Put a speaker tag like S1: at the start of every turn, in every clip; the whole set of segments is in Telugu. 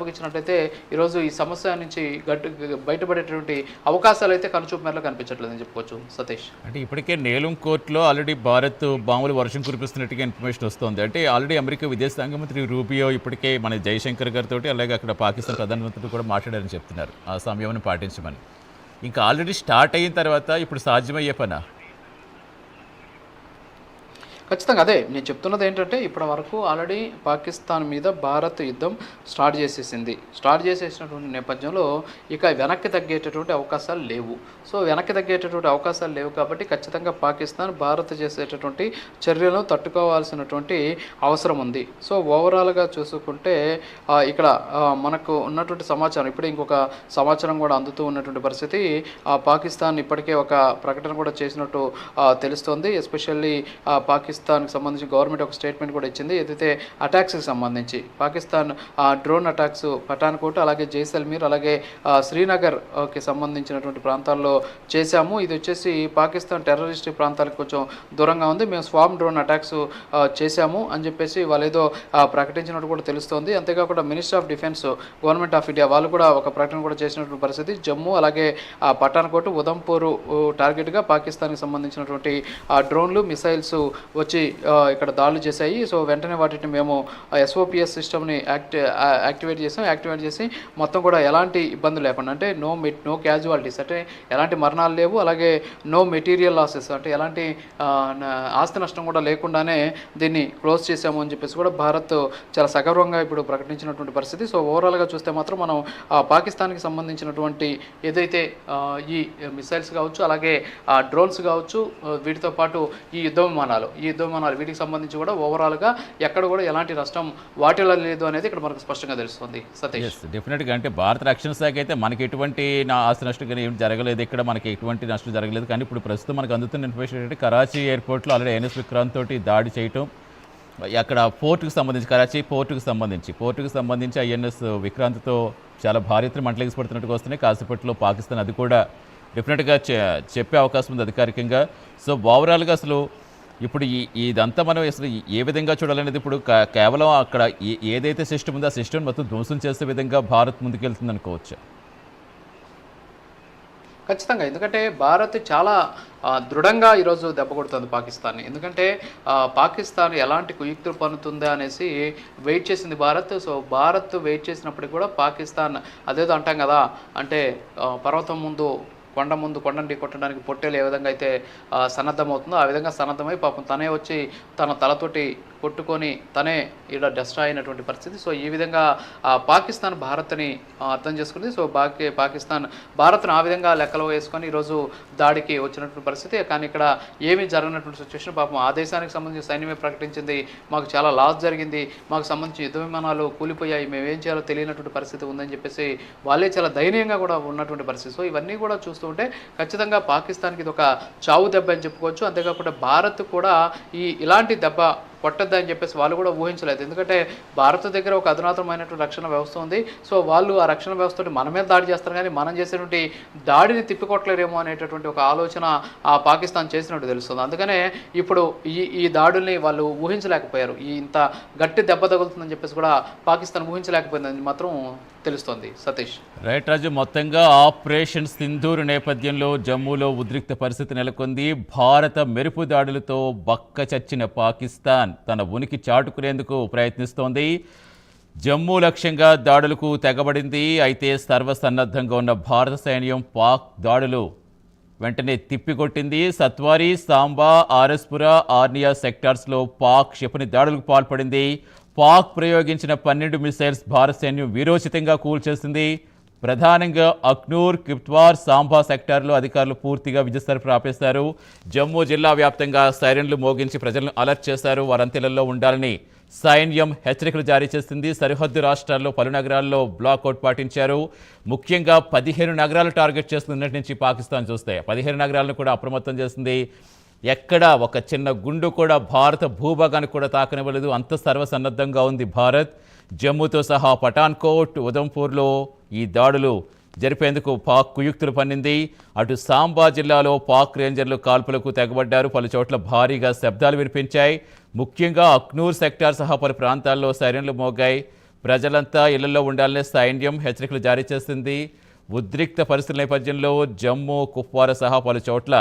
S1: అప్పగించినట్లయితే ఈరోజు ఈ సమస్య నుంచి బయటపడేటువంటి అవకాశాలు అయితే కనుచూపు మేరలో కనిపించట్లేదని చెప్పుకోవచ్చు. సతీష్,
S2: అంటే ఇప్పటికే నేలం కోర్టులో ఆల్రెడీ భారత్ బాంబులు వర్షం కురిపిస్తున్నట్టుగా ఇన్ఫర్మేషన్ వస్తుంది. అంటే ఆల్రెడీ అమెరికా విదేశాంగ మంత్రి రూబియో ఇప్పటికే మన జయశంకర్ గారితో అలాగే అక్కడ పాకిస్తాన్ ప్రధానమంత్రితో కూడా మాట్లాడారని చెప్తున్నారు ఆ సమయాన్ని పాటించమని. ఇంకా ఆల్రెడీ స్టార్ట్ అయిన తర్వాత ఇప్పుడు సాధ్యమయ్యే పనా?
S1: ఖచ్చితంగా అదే నేను చెప్తున్నది ఏంటంటే, ఇప్పటి వరకు ఆల్రెడీ పాకిస్తాన్ మీద భారత్ యుద్ధం స్టార్ట్ చేసేసినటువంటి నేపథ్యంలో ఇక వెనక్కి తగ్గేటటువంటి అవకాశాలు లేవు. సో వెనక్కి తగ్గేటటువంటి అవకాశాలు లేవు కాబట్టి ఖచ్చితంగా పాకిస్తాన్ భారత్ చేసేటటువంటి చర్యలను తట్టుకోవాల్సినటువంటి అవసరం ఉంది. సో ఓవరాల్గా చూసుకుంటే ఇక్కడ మనకు ఉన్నటువంటి సమాచారం, ఇప్పుడే ఇంకొక సమాచారం కూడా అందుతూ ఉన్నటువంటి పరిస్థితి. పాకిస్తాన్ ఇప్పటికే ఒక ప్రకటన కూడా చేసినట్టు తెలుస్తోంది. ఎస్పెషల్లీ పాకిస్తాన్కి సంబంధించి గవర్నమెంట్ ఒక స్టేట్మెంట్ కూడా ఇచ్చింది. ఏదైతే అటాక్స్కి సంబంధించి పాకిస్తాన్ డ్రోన్ అటాక్స్ పఠాన్కోట్, అలాగే జైసల్మీర్, అలాగే శ్రీనగర్కి సంబంధించినటువంటి ప్రాంతాల్లో చేశాము. ఇది వచ్చేసి పాకిస్తాన్ టెర్రరిస్ట్ ప్రాంతాలకు కొంచెం దూరంగా ఉంది. మేము స్వామ్ డ్రోన్ అటాక్స్ చేశాము అని చెప్పేసి వాళ్ళు ఏదో ప్రకటించినట్టు కూడా తెలుస్తోంది. అంతేకాకుండా minister of defence, government of India వాళ్ళు కూడా ఒక ప్రకటన కూడా చేసినటువంటి పరిస్థితి. జమ్మూ అలాగే పఠాన్కోట్, ఉదంపూర్ టార్గెట్గా పాకిస్తాన్కి సంబంధించినటువంటి డ్రోన్లు, మిసైల్స్ వచ్చి ఇక్కడ దాడులు చేశాయి. సో వెంటనే వాటిని మేము ఎస్ఓపిఎస్ సిస్టమ్ని యాక్టివేట్ చేసి మొత్తం కూడా ఎలాంటి ఇబ్బందులు లేకుండా, అంటే నో క్యాజువాలిటీస్, అంటే ఎలాంటి మరణాలు లేవు, అలాగే నో మెటీరియల్ లాసెస్, అంటే ఎలాంటి ఆస్తి నష్టం కూడా లేకుండానే దీన్ని క్లోజ్ చేసాము అని చెప్పేసి కూడా భారత్ చాలా సగర్వంగా ఇప్పుడు ప్రకటించినటువంటి పరిస్థితి. సో ఓవరాల్గా చూస్తే మాత్రం మనం పాకిస్తాన్కి సంబంధించినటువంటి ఏదైతే ఈ మిసైల్స్ కావచ్చు, అలాగే డ్రోన్స్ కావచ్చు, వీటితో పాటు ఈ యుద్ధ విమానాలు వీటికి సంబంధించి కూడా ఓవరాల్గా ఎక్కడ కూడా ఎలాంటి నష్టం వాటిలో లేదు అనేది ఇక్కడ మనకు స్పష్టంగా తెలుస్తుంది. సతీష్,
S2: డెఫినెట్గా అంటే భారత రక్షణ శాఖ అయితే మనకి ఎటువంటి ఆస్తి నష్టం కానీ ఏం జరగలేదు, ఇక్కడ మనకి ఎటువంటి నష్టం జరగలేదు. కానీ ఇప్పుడు ప్రస్తుతం మనకు అందుతున్న ఇన్ఫర్మేషన్ ఏంటంటే కరాచీ ఎయిర్పోర్ట్లో ఆల్రెడీ ఐఎన్ఎస్ విక్రాంత్ తోటి దాడి చేయటం, అక్కడ పోర్టుకు సంబంధించి కరాచీ పోర్టుకు సంబంధించి ఐఎన్ఎస్ విక్రాంత్తో చాలా భారీ ఎత్తున మంటలేసి పడుతున్నట్టుగా వస్తున్నాయి. కాసేపట్లో పాకిస్తాన్ అది కూడా డెఫినెట్గా చెప్పే అవకాశం ఉంది అధికారికంగా. సో ఓవరాల్గా అసలు ఇప్పుడు ఇదంతా మనం అసలు ఏ విధంగా చూడాలనేది ఇప్పుడు కేవలం అక్కడ ఏదైతే సిస్టమ్ ఉందో ఆ సిస్టమ్ మొత్తం ధ్వంసం చేసే విధంగా భారత్ ముందుకెళ్తుంది అనుకోవచ్చు.
S1: ఖచ్చితంగా, ఎందుకంటే భారత్ చాలా దృఢంగా ఈరోజు దెబ్బ కొడుతుంది పాకిస్తాన్ని. ఎందుకంటే పాకిస్తాన్ ఎలాంటి కుయుక్తులు పన్నుతుందా అనేసి వెయిట్ చేసింది భారత్. సో భారత్ వెయిట్ చేసినప్పటికీ కూడా పాకిస్తాన్ అదేదో అంటాం కదా, అంటే పర్వతం ముందు కొండను ఢీ కొట్టడానికి పొట్టేలు ఏ విధంగా అయితే సన్నద్ధమవుతుందో ఆ విధంగా సన్నద్ధమై పాపం తనే వచ్చి తన తలతోటి కొట్టుకొని తనే ఇక్కడ డెస్ట్రాయ్ అయినటువంటి పరిస్థితి. సో ఈ విధంగా పాకిస్తాన్ భారత్ని అర్థం చేసుకుంది. సో పాకిస్తాన్ భారత్ను ఆ విధంగా లెక్కలో వేసుకొని ఈరోజు దాడికి వచ్చినటువంటి పరిస్థితి. కానీ ఇక్కడ ఏమీ జరగనటువంటి సిచ్యువేషన్. పాపం ఆ దేశానికి సంబంధించి సైన్యమే ప్రకటించింది, మాకు చాలా లాస్ జరిగింది, మాకు సంబంధించి యుద్ధ విమానాలు కూలిపోయాయి, మేము ఏం చేయాలో తెలియనటువంటి పరిస్థితి ఉందని చెప్పేసి వాళ్ళే చాలా దయనీయంగా కూడా ఉన్నటువంటి పరిస్థితి. సో ఇవన్నీ కూడా చూస్తుంటే ఖచ్చితంగా పాకిస్తాన్కి ఇది ఒక చావు దెబ్బ అని చెప్పుకోవచ్చు. అంతేకాకుండా భారత్ కూడా ఇలాంటి దెబ్బ కొట్టద్దని చెప్పేసి వాళ్ళు కూడా ఊహించలేదు. ఎందుకంటే భారత్ దగ్గర ఒక అధునాతనమైనటువంటి రక్షణ వ్యవస్థ ఉంది. సో వాళ్ళు ఆ రక్షణ వ్యవస్థతో మన మీద దాడి చేస్తారు, కానీ మనం చేసేటువంటి దాడిని తిప్పికొట్టలేరేమో అనేటటువంటి ఒక ఆలోచన పాకిస్తాన్ చేసినట్టు తెలుస్తుంది. అందుకనే ఇప్పుడు ఈ దాడుల్ని వాళ్ళు ఊహించలేకపోయారు. ఇంత గట్టి దెబ్బ తగులుతుందని చెప్పేసి కూడా పాకిస్తాన్ ఊహించలేకపోయిందని మాత్రం తెలుస్తోంది. సతీష్,
S2: రైట్ రాజు, మొత్తంగా ఆపరేషన్ సింధూర్ నేపథ్యంలో జమ్మూలో ఉద్రిక్త పరిస్థితి నెలకొంది. భారత మెరుపు దాడులతో బక్క చచ్చిన పాకిస్తాన్ తన ఉనికి చాటుకునేందుకు ప్రయత్నిస్తోంది. జమ్మూ లక్ష్యంగా దాడులకు తెగబడింది. అయితే సర్వసన్నద్ధంగా ఉన్న భారత సైన్యం పాక్ దాడులు వెంటనే తిప్పికొట్టింది. సత్వారీ, సాంబా, ఆర్ఎస్పుర, ఆర్నియా సెక్టార్స్లో పాక్ క్షిపణి దాడులకు పాల్పడింది. పాక్ ప్రయోగించిన 12 మిసైల్స్ భారత సైన్యం వీరోచితంగా కూల్చేసింది. ప్రధానంగా అఖ్నూర్, కిప్ట్వార్, సాంబా సెక్టార్లో అధికారులు పూర్తిగా విద్యుత్ సరఫరా ఆపేశారు. జమ్మూ జిల్లా వ్యాప్తంగా సైరన్లు మోగించి ప్రజలను అలర్ట్ చేశారు. వారంతెలలో ఉండాలని సైన్యం హెచ్చరికలు జారీ చేసింది. సరిహద్దు రాష్ట్రాల్లో పలు నగరాల్లో బ్లాక్అవుట్ పాటించారు. ముఖ్యంగా 15 నగరాలు టార్గెట్ చేస్తున్నటి నుంచి పాకిస్తాన్ చూస్తే 15 నగరాలను కూడా అప్రమత్తం చేసింది. ఎక్కడ ఒక చిన్న గుండు కూడా భారత భూభాగానికి కూడా తాకనివ్వలేదు. అంత సర్వసన్నద్ధంగా ఉంది భారత్. జమ్మూతో సహా పఠాన్కోట్, ఉదంపూర్లో ఈ దాడులు జరిపేందుకు పాక్ కుయుక్తులు పన్నింది. అటు సాంబా జిల్లాలో పాక్ రేంజర్లు కాల్పులకు తెగబడ్డారు. పలు చోట్ల భారీగా శబ్దాలు వినిపించాయి. ముఖ్యంగా అఖ్నూర్ సెక్టార్ సహా పలు ప్రాంతాల్లో సైరన్లు మోగాయి. ప్రజలంతా ఇళ్లలో ఉండాలనే సైన్యం హెచ్చరికలు జారీ చేసింది. ఉద్రిక్త పరిస్థితుల నేపథ్యంలో జమ్మూ, కుప్వారా సహా పలు చోట్ల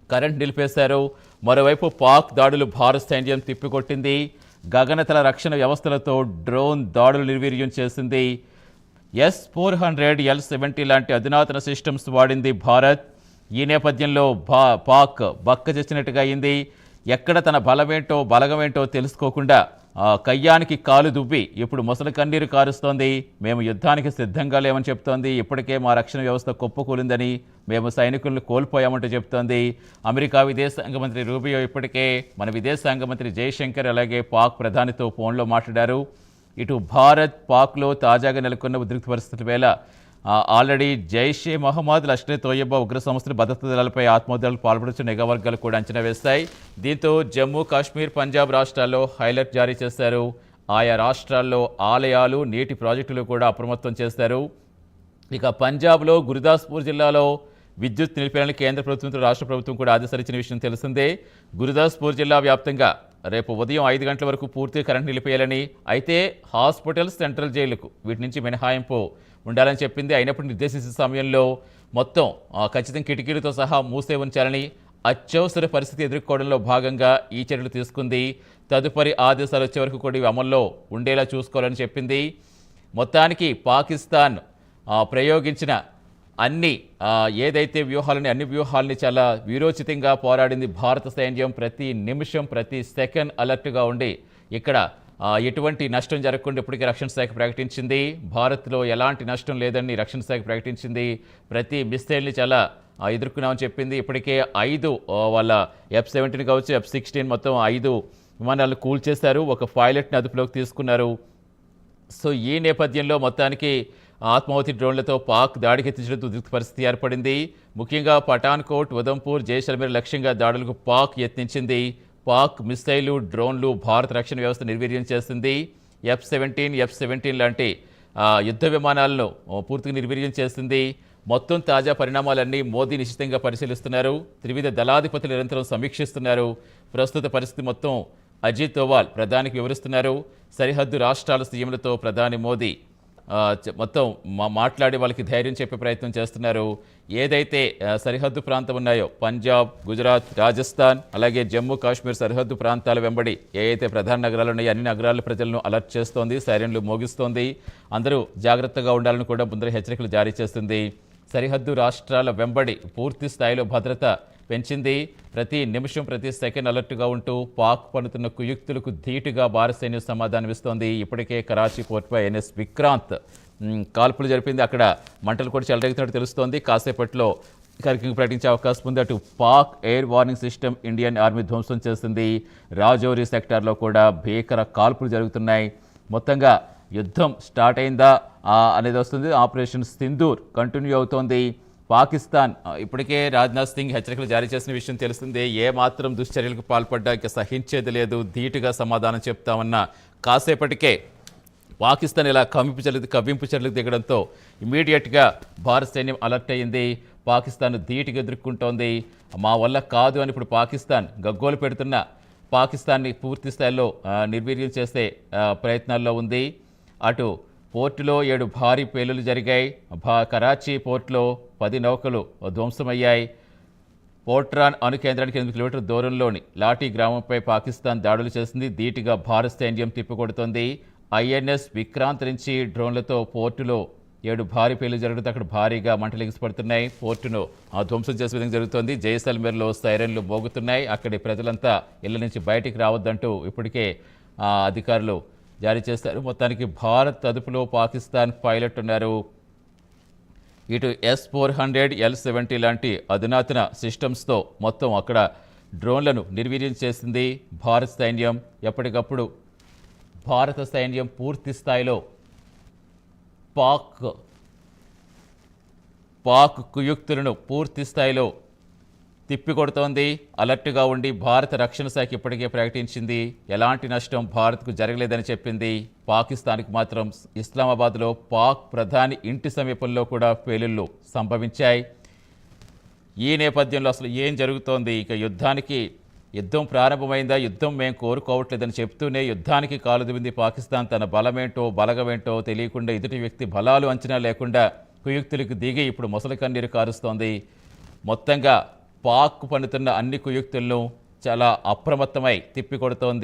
S2: కరెంట్ నిలిపేశారు. మరోవైపు పాక్ దాడులు భారత సైన్యం తిప్పికొట్టింది. గగనతల రక్షణ వ్యవస్థలతో డ్రోన్ దాడులు నిర్వీర్యం చేసింది. S-400, L-70 లాంటి అధునాతన సిస్టమ్స్ వాడింది భారత్. ఈ నేపథ్యంలో పాక్ బక్క చేసినట్టుగా అయింది. ఎక్కడ తన బలగమేంటో తెలుసుకోకుండా కయ్యానికి కాలు దువ్వి ఇప్పుడు ముసలి కన్నీరు కారుస్తోంది. మేము యుద్ధానికి సిద్ధంగా లేమని చెప్తోంది. ఇప్పటికే మా రక్షణ వ్యవస్థ కుప్పకూలిందని, మేము సైనికులను కోల్పోయామంటూ చెప్తోంది. అమెరికా విదేశాంగ మంత్రి రూబియో ఇప్పటికే మన విదేశాంగ మంత్రి జయశంకర్ అలాగే పాక్ ప్రధానితో ఫోన్లో మాట్లాడారు. ఇటు భారత్, పాక్లో తాజాగా నెలకొన్న ఉద్రిక్త పరిస్థితుల వేళ ఆల్రెడీ జైషే మహమ్మద్, లష్కర్ తోయబా ఉగ్ర సంస్థలు భద్రతా దళాలపై ఆత్మహత్యలకు పాల్పడుతున్న నిఘా వర్గాలు కూడా అంచనా వేస్తాయి. దీంతో జమ్మూ కాశ్మీర్, పంజాబ్ రాష్ట్రాల్లో హైలైట్ జారీ చేశారు. ఆయా రాష్ట్రాల్లో ఆలయాలు, నీటి ప్రాజెక్టులు కూడా అప్రమత్తం చేశారు. ఇక పంజాబ్లో గురుదాస్పూర్ జిల్లాలో విద్యుత్ నిలిపేయాలని కేంద్ర ప్రభుత్వంతో రాష్ట్ర ప్రభుత్వం కూడా ఆదేశాలు ఇచ్చిన విషయం తెలిసిందే. గురుదాస్పూర్ జిల్లా వ్యాప్తంగా రేపు ఉదయం 5 గంటల వరకు పూర్తిగా కరెంట్ నిలిపేయాలని, అయితే హాస్పిటల్స్, సెంట్రల్ జైళ్లకు వీటి నుంచి మినహాయింపు ఉండాలని చెప్పింది. అయినప్పుడు నిర్దేశించిన సమయంలో మొత్తం ఖచ్చితంగా కిటికీలతో సహా మూసే ఉంచాలని, అత్యవసర పరిస్థితి ఎదుర్కోవడంలో భాగంగా ఈ చర్యలు తీసుకుంది. తదుపరి ఆదేశాలు వచ్చే వరకు కూడా ఇవి అమల్లో ఉండేలా చూసుకోవాలని చెప్పింది. మొత్తానికి పాకిస్తాన్ ప్రయోగించిన ఏదైతే అన్ని వ్యూహాలని చాలా వీరోచితంగా పోరాడింది భారత సైన్యం. ప్రతి నిమిషం, ప్రతి సెకండ్ అలర్ట్గా ఉండి ఇక్కడ ఎటువంటి నష్టం జరగకుండా ఇప్పటికే రక్షణ శాఖ ప్రకటించింది. భారత్లో ఎలాంటి నష్టం లేదని రక్షణ శాఖ ప్రకటించింది. ప్రతి మిస్సైల్ని చాలా ఎదుర్కొన్నామని చెప్పింది. ఇప్పటికే 5 వాళ్ళ F-17 కావచ్చు, F-16 మొత్తం 5 విమానాలు కూల్చేశారు. ఒక పైలట్ని అదుపులోకి తీసుకున్నారు. సో ఈ నేపథ్యంలో మొత్తానికి ఆత్మాహుతి డ్రోన్లతో పాక్ దాడికి ఎత్తించడంతో ఉద్రిక్త పరిస్థితి ఏర్పడింది. ముఖ్యంగా పఠాన్కోట్, ఉదంపూర్, జైసల్మేర్ లక్ష్యంగా దాడులకు పాక్ యత్నించింది. పాక్ మిస్సైలు, డ్రోన్లు భారత రక్షణ వ్యవస్థ నిర్వీర్యం చేసింది. F-17 లాంటి యుద్ధ విమానాలను పూర్తిగా నిర్వీర్యం చేసింది. మొత్తం తాజా పరిణామాలన్నీ మోదీ నిశ్చితంగా పరిశీలిస్తున్నారు. త్రివిధ దళాధిపతులు నిరంతరం సమీక్షిస్తున్నారు. ప్రస్తుత పరిస్థితి మొత్తం అజిత్ దోవాల్ ప్రధానికి వివరిస్తున్నారు. సరిహద్దు రాష్ట్రాల సీఎంలతో ప్రధాని మోదీ మొత్తం మాట్లాడి వాళ్ళకి ధైర్యం చెప్పే ప్రయత్నం చేస్తున్నారు. ఏదైతే సరిహద్దు ప్రాంతం ఉన్నాయో పంజాబ్, గుజరాత్, రాజస్థాన్ అలాగే జమ్మూ కాశ్మీర్ సరిహద్దు ప్రాంతాల వెంబడి ఏదైతే ప్రధాన నగరాలు ఉన్నాయో అన్ని నగరాల ప్రజలను అలర్ట్ చేస్తోంది, సైరన్లు మోగిస్తోంది. అందరూ జాగ్రత్తగా ఉండాలని కూడా ముందర హెచ్చరికలు జారీ చేస్తుంది. సరిహద్దు రాష్ట్రాల వెంబడి పూర్తి స్థాయిలో భద్రత పెంచింది. ప్రతి నిమిషం, ప్రతి సెకండ్ అలర్ట్గా ఉంటూ పాక్ పన్నుతున్న కుయుక్తులకు ధీటుగా భారత సైన్యం సమాధానమిస్తోంది. ఇప్పటికే కరాచీ పోర్టుపై NS విక్రాంత్ కాల్పులు జరిపింది. అక్కడ మంటలు కూడా చెలరేగుతున్నట్టు తెలుస్తోంది. కాసేపట్లో కార్యక్రమం ప్రకటించే అవకాశం ఉంది. అటు Pak air warning system Indian army ధ్వంసం చేసింది. రాజౌరి సెక్టార్లో కూడా భీకర కాల్పులు జరుగుతున్నాయి. మొత్తంగా యుద్ధం స్టార్ట్ అయిందా అనేది వస్తుంది. ఆపరేషన్ సింధూర్ కంటిన్యూ అవుతోంది. పాకిస్తాన్ ఇప్పటికే రాజ్నాథ్ సింగ్ హెచ్చరికలు జారీ చేసిన విషయం తెలిసిందే. ఏ మాత్రం దుశ్చర్యలకు పాల్పడ్డా ఇక సహించేది లేదు, ధీటుగా సమాధానం చెప్తామన్న కాసేపటికే పాకిస్తాన్ ఇలా కవ్వింపు చర్యలకు దిగడంతో ఇమీడియట్గా భారత సైన్యం అలర్ట్ అయ్యింది. పాకిస్తాన్ ధీటుగా ఎదుర్కొంటోంది. మా వల్ల కాదు అని ఇప్పుడు పాకిస్తాన్ గగ్గోలు పెడుతున్న పాకిస్తాన్ని పూర్తి స్థాయిలో నిర్వీర్యం చేసే ప్రయత్నాల్లో ఉంది. అటు పోర్టులో 7 భారీ పేలులు జరిగాయి. కరాచీ పోర్టులో 10 నౌకలు ధ్వంసమయ్యాయి. పోర్ట్రాన్ అణు కేంద్రానికి 8 కిలోమీటర్ల దూరంలోని లాఠీ గ్రామంపై పాకిస్తాన్ దాడులు చేసింది. ధీటుగా భారత సైన్యం తిప్పికొడుతోంది. INS విక్రాంత్ నుంచి డ్రోన్లతో పోర్టులో 7 భారీ పేలులు జరుగుతూ అక్కడ భారీగా మంటలు ఎగిసిపడుతున్నాయి. పోర్టును ధ్వంసం చేసే విధంగా జరుగుతోంది. జైసల్మేర్లో సైరన్లు మోగుతున్నాయి. అక్కడి ప్రజలంతా ఇళ్ల నుంచి బయటికి రావద్దంటూ ఇప్పటికే అధికారులు జారీ చేశారు. మొత్తానికి భారత్ అదుపులో పాకిస్తాన్ పైలట్ ఉన్నారు. ఇటు S-400, L-70 లాంటి అధునాతన సిస్టమ్స్తో మొత్తం అక్కడ డ్రోన్లను నిర్వీర్యం చేసింది భారత సైన్యం. ఎప్పటికప్పుడు భారత సైన్యం పూర్తి స్థాయిలో పాక్ కుయుక్తులను పూర్తి స్థాయిలో తిప్పికొడుతోంది. అలర్ట్గా ఉండి భారత రక్షణ శాఖ ఇప్పటికే ప్రకటించింది ఎలాంటి నష్టం భారత్కు జరగలేదని చెప్పింది. పాకిస్తాన్కి మాత్రం ఇస్లామాబాద్లో పాక్ ప్రధాని ఇంటి సమీపంలో కూడా పేలుళ్లు సంభవించాయి. ఈ నేపథ్యంలో అసలు ఏం జరుగుతోంది? ఇక యుద్ధానికి యుద్ధం ప్రారంభమైందా, యుద్ధం మేము కోరుకోవట్లేదని చెప్తూనే యుద్ధానికి కాలుదివింది పాకిస్తాన్. తన బలమేంటో బలగమేంటో తెలియకుండా ఎదుటి వ్యక్తి బలాలు అంచనా లేకుండా కుయుక్తులకు దిగి ఇప్పుడు మొసలి కన్నీరు కారుస్తోంది. మొత్తంగా పాక్ పన్నుతున్న అన్ని కుయుక్తులను చాలా అప్రమత్తమై తిప్పికొడుతోంది.